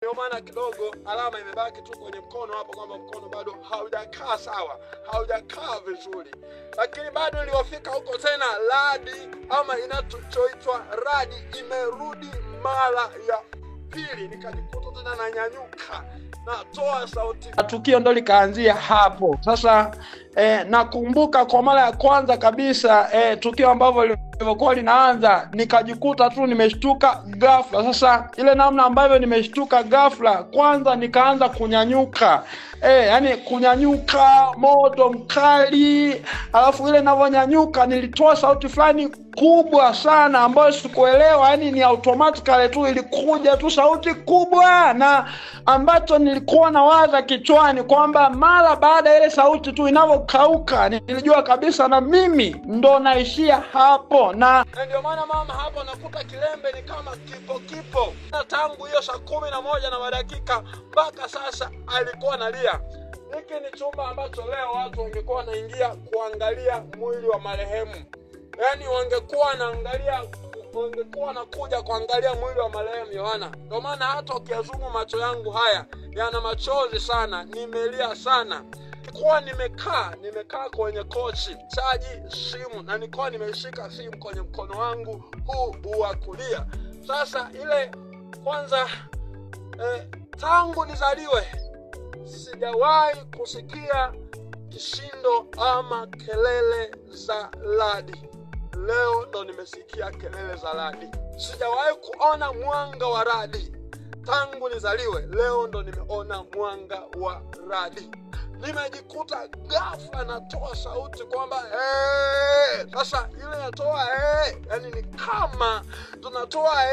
ndio maana kidogo alama imebaki tu kwenye mkono hapo, kwamba mkono bado haujakaa sawa, haujakaa vizuri. Lakini bado nilipofika huko tena, radi ama inachoitwa radi imerudi mara ya pili, nikajikuta tena nanyanyuka, natoa sauti. Tukio ndo likaanzia hapo. Sasa nakumbuka kwa mara ya kwanza kabisa tukio ambavyo lilivyokuwa linaanza, nikajikuta tu nimeshtuka ghafla. Sasa ile namna ambavyo nimeshtuka ghafla, kwanza nikaanza kunyanyuka, yani kunyanyuka moto mkali. Alafu ile ninavyonyanyuka nilitoa sauti fulani kubwa sana ambayo sikuelewa, yani ni automatically tu ilikuja tu sauti kubwa, na ambacho nilikuwa nawaza kichwani kwamba mara baada ile sauti tu inavyokauka, nilijua kabisa na mimi ndo naishia hapo. Na ndio maana mama hapo nakuta kilembe ni kama kipo. Na tangu hiyo saa 11 na dakika mpaka sasa alikuwa analia. Hiki ni chumba ambacho leo watu wangekuwa wanaingia kuangalia mwili wa marehemu. Yani wangekuwa wanakuja kuangalia mwili wa marehemu Yohana. Ndio maana hata ukiazumu macho yangu haya yana machozi sana, nimelia sana. Nilikuwa nimekaa kwenye kochi, chaji simu, na nilikuwa nimeshika simu kwenye mkono wangu huu wa kulia. Sasa ile kwanza tangu nizaliwe sijawahi kusikia kishindo ama kelele za radi. Leo ndo nimesikia kelele za radi. Sijawahi kuona mwanga wa radi tangu nizaliwe. Leo ndo nimeona mwanga wa radi. Nimejikuta ghafla natoa sauti kwamba sasa ile natoa yani ni kama tunatoa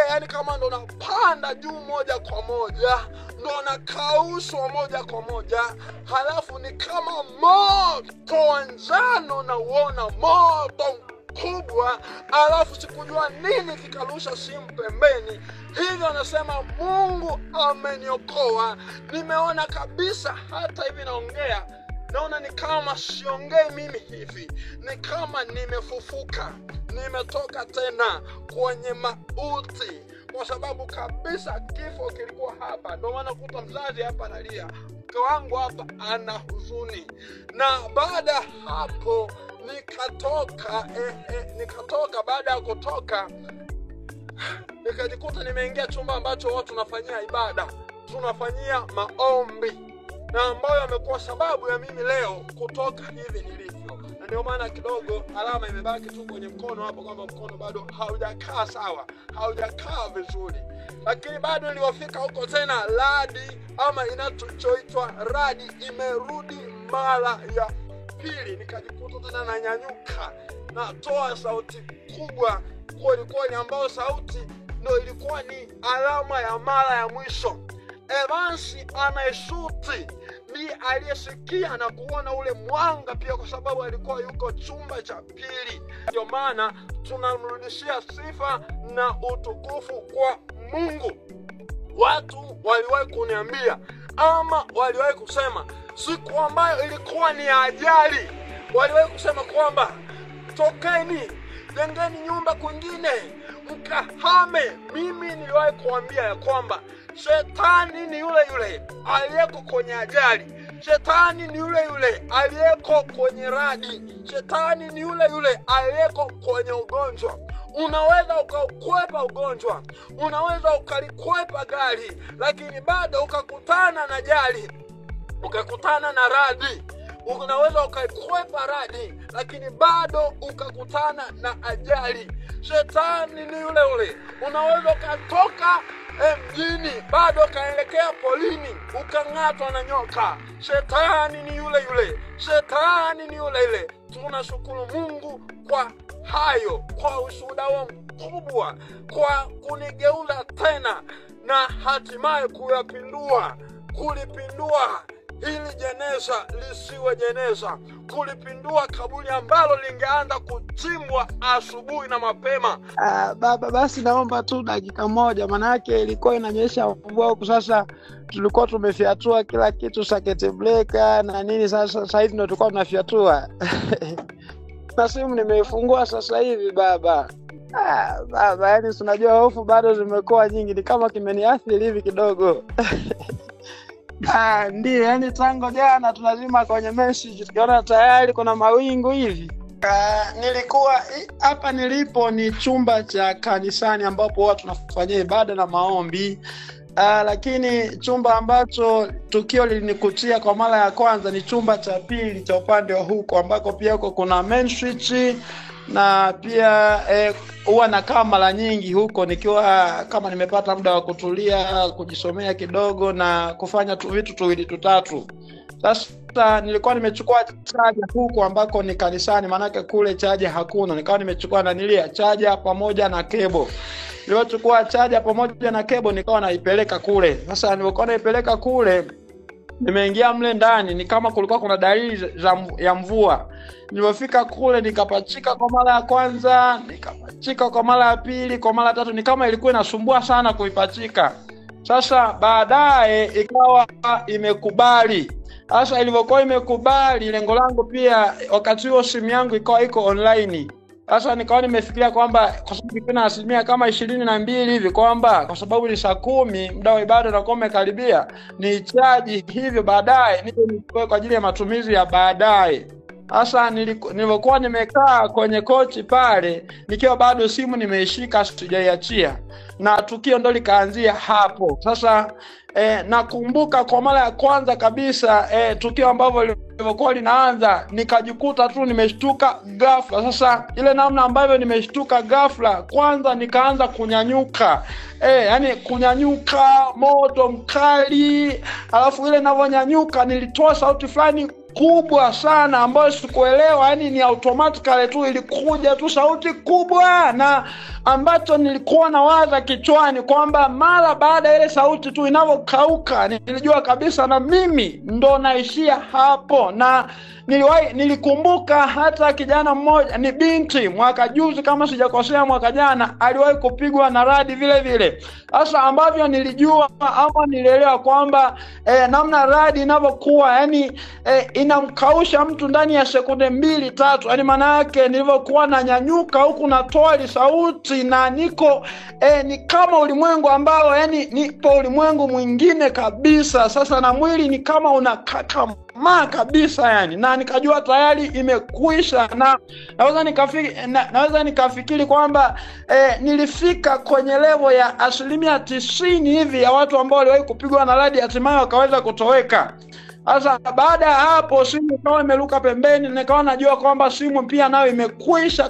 yani kama ndo napanda juu moja kwa moja, ndo nakaushwa moja kwa moja. Halafu ni kama moto njano, na uona moto kubwa. Alafu sikujua nini kikarusha simu pembeni. Hivyo anasema Mungu ameniokoa. Nimeona kabisa hata hivi naongea, naona ni kama siongei mimi hivi, ni kama nimefufuka, nimetoka tena kwenye mauti, kwa sababu kabisa kifo kilikuwa hapa. Ndio maana kuta mzazi hapa analia, mke wangu hapa ana huzuni. Na baada hapo nikatoka. Baada ya kutoka nikajikuta nimeingia chumba ambacho watu tunafanyia ibada, tunafanyia maombi, na ambayo yamekuwa sababu ya mimi leo kutoka hivi nilivyo. Na ndio maana kidogo alama imebaki tu kwenye mkono hapo, kwamba mkono bado haujakaa sawa, haujakaa vizuri. Lakini bado nilipofika huko tena, radi ama inachoitwa radi imerudi mara ya pili, nikajikuta tena nanyanyuka, natoa sauti kubwa kweli, ambayo sauti ndio ilikuwa ni alama ya mara ya mwisho. Evansi anayeshuti ndiye aliyesikia na kuona ule mwanga pia, kwa sababu alikuwa yuko chumba cha pili. Ndio maana tunamrudishia sifa na utukufu kwa Mungu. Watu waliwahi kuniambia ama waliwahi kusema siku ambayo ilikuwa ni ajali, waliwahi kusema kwamba tokeni, jengeni nyumba kwingine, mkahame. Mimi niliwahi kuambia ya kwamba shetani ni yule aliyeko kwenye ajali, shetani ni yule aliyeko kwenye radi, shetani ni yule aliyeko kwenye ugonjwa. Unaweza ukakwepa ugonjwa, unaweza ukalikwepa gari, lakini bado ukakutana na ajali, ukakutana na radi. Unaweza ukakwepa radi, lakini bado ukakutana na ajali. Shetani ni yule. Unaweza ukatoka mjini, bado kaelekea polini, ukang'atwa na nyoka. Shetani ni yule. Shetani ni yule. Tunashukuru Mungu kwa hayo, kwa ushuhuda wao mkubwa, kwa kunigeuza tena na hatimaye kulipindua hili jeneza lisiwe jeneza, kulipindua kaburi ambalo lingeanza kuchimbwa asubuhi na mapema. Baba, basi naomba tu dakika moja, maana yake ilikuwa inanyesha mvua huko. Sasa tulikuwa tumefiatua kila kitu, circuit breaker na nini. Sasa hivi ndio tulikuwa tunafiatua na simu nimeifungua sasa hivi baba. Baba, yani unajua hofu bado zimekuwa nyingi, ni kama kimeniathiri hivi kidogo. Ndio, yani tangu jana tunazima kwenye message tukiona tayari kuna mawingu hivi. Nilikuwa hapa nilipo ni chumba cha kanisani ambapo watu tunafanyia ibada na maombi. Lakini chumba ambacho tukio lilinikutia kwa mara ya kwanza ni chumba cha pili cha upande wa huko ambako pia huko kuna main switch, na pia huwa nakaa mara nyingi huko nikiwa kama nimepata muda wa kutulia, kujisomea kidogo na kufanya vitu tuwili tutatu. Sasa nilikuwa nimechukua chaja huko ambako ni kanisani, maana kule chaja hakuna. Nikawa nimechukua na chaja pamoja na cable. Nilichukua chaja pamoja na cable nikawa naipeleka kule. Sasa nilipokuwa naipeleka kule, nimeingia mle ndani, ni kama kulikuwa kuna dalili ya mvua. Nilipofika kule nikapachika kwa mara ya kwanza, nikapachika kwa mara ya pili, kwa mara ya tatu, ni kama ilikuwa inasumbua sana kuipachika. Sasa baadaye ikawa imekubali. Sasa ilipokuwa imekubali, lengo langu pia wakati huo simu yangu ikawa iko online. Sasa nikawa nimefikiria kwamba kwa sababu kuna asilimia kama 22 hivi, kwamba kwa sababu ni saa 10 muda wa ibada na kome karibia, ni charge hivyo baadaye nije kwa ajili ya matumizi ya baadaye. Sasa nilipokuwa nimekaa kwenye kochi pale nikiwa bado simu nimeishika sijaiachia, na tukio ndo likaanzia hapo. Sasa nakumbuka kwa mara ya kwanza kabisa tukio ambavyo lilikuwa linaanza, nikajikuta tu nimeshtuka ghafla. Sasa ile namna ambavyo nimeshtuka ghafla, kwanza nikaanza kunyanyuka, yani kunyanyuka moto mkali. Alafu ile ninavyonyanyuka nilitoa sauti fulani kubwa sana ambayo sikuelewa, yani ni automatically tu ilikuja tu sauti kubwa, na ambacho nilikuwa nawaza kichwani kwamba mara baada ile sauti tu inavyokauka nilijua kabisa na mimi ndo naishia hapo. Na nilikumbuka hata kijana mmoja, ni binti, mwaka juzi kama sijakosea, mwaka jana aliwahi kupigwa na radi vile vile. Sasa ambavyo nilijua ama nilielewa kwamba namna radi inavyokuwa, yani inamkausha mtu ndani ya sekunde 2-3. Yani maana yake nilivyokuwa nanyanyuka huku natoa ile sauti na niko ni kama ulimwengu ambao yani nipo ulimwengu mwingine kabisa. Sasa na mwili ni kama unakaka kabisa yani, na nikajua tayari imekwisha. Na naweza nikafikiri kwamba nilifika kwenye level ya 90% hivi ya watu ambao waliwahi kupigwa na radi hatimaye wakaweza kutoweka. Sasa baada ya hapo simu ikawa imeruka pembeni, nikawa najua kwamba simu pia nayo imekwisha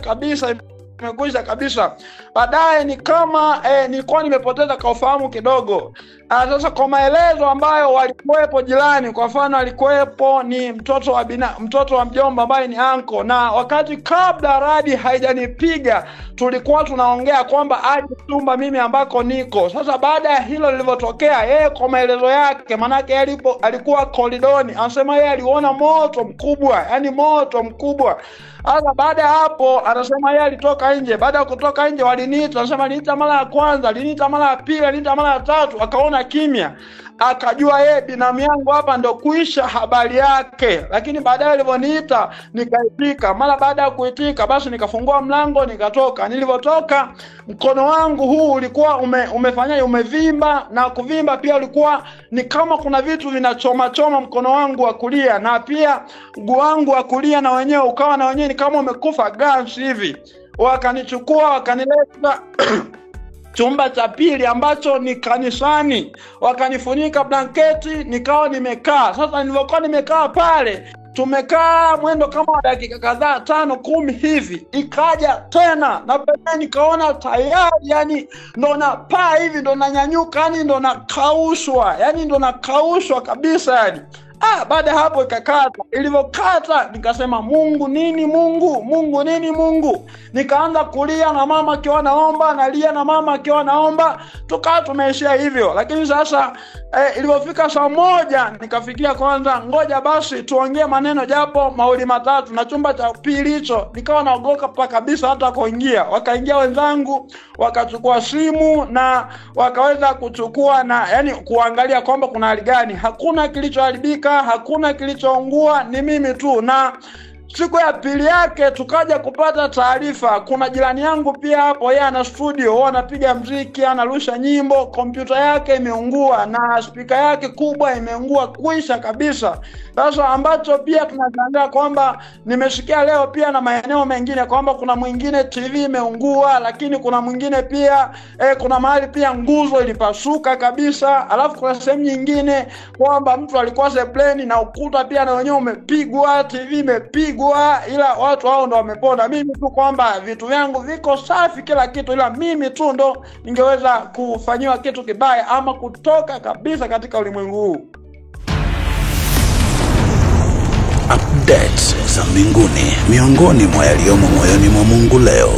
kabisa. Baadaye ni kama nilikuwa nimepoteza kaufahamu kidogo. Sasa kwa maelezo ambayo walikuwepo jirani, kwa mfano alikuwepo ni mtoto wa mjomba ambaye ni anko, na wakati kabla radi haijanipiga tulikuwa tunaongea kwamba aje chumba mimi ambako niko. Sasa baada ya hilo lilivyotokea, yeye kwa maelezo yake, manake alikuwa koridoni, anasema yeye aliona moto mkubwa, yani moto mkubwa. Sasa baada ya hapo anasema yeye alitoka nje. Baada ya kutoka nje waliniita, anasema niita mara ya kwanza, aliniita mara ya pili, aliniita mara ya tatu, akaona kimya, akajua yeye binamu yangu hapa ndo kuisha habari yake. Lakini baadaye aliponiita nikaitika. Mara baada ya kuitika basi nikafungua mlango nikatoka. Nilipotoka mkono wangu huu ulikuwa umevimba, na kuvimba pia ulikuwa ni kama kuna vitu vinachoma mkono wangu wa kulia, na pia mguu wangu wa kulia na wenyewe ukawa na wenyewe ni kama umekufa gas hivi. Wakanichukua wakanileta chumba cha pili ambacho ni kanisani, wakanifunika blanketi, nikawa nimekaa. Sasa nilipokuwa nimekaa pale, tumekaa mwendo kama dakika kadhaa 5-10 hivi, ikaja tena na baadaye nikaona tayari yani ndo napaa hivi, ndo nanyanyuka, yani ndo nakaushwa, yani ndo nakaushwa kabisa yani. Baada hapo ikakata. Ilivokata nikasema Mungu nini Mungu. Nikaanza kulia na mama akiwa naomba, nalia na mama akiwa naomba, tukawa tumeishia hivyo. Lakini sasa ilivofika saa 1 nikafikia kwanza ngoja basi tuongee maneno japo mawili matatu, na chumba cha pili hicho nikawa naogopa kabisa hata kuingia. Wakaingia wenzangu, wakachukua simu na wakaweza kuchukua na yani kuangalia kwamba kuna hali gani. Hakuna kilichoharibika, hakuna kilichoungua, ni mimi tu. Na Siku ya pili yake tukaja kupata taarifa kuna jirani yangu pia hapo, yeye ana studio, anapiga muziki, anarusha nyimbo, kompyuta yake imeungua na speaker yake kubwa imeungua kuisha kabisa. Sasa ambacho pia tunashangaa kwamba nimesikia leo pia na maeneo mengine kwamba kuna mwingine TV imeungua, lakini kuna mwingine pia kuna mahali pia nguzo ilipasuka kabisa. Alafu kuna sehemu nyingine kwamba mtu alikuwa sebleni na ukuta pia na wenyewe umepigwa, TV imepigwa, ila watu hao ndo wamepona. Mimi tu kwamba vitu vyangu viko safi kila kitu, ila mimi tu ndo ningeweza kufanyiwa kitu kibaya ama kutoka kabisa katika ulimwengu huu. Updates za mbinguni, miongoni mwa yaliyomo moyoni mwa Mungu leo.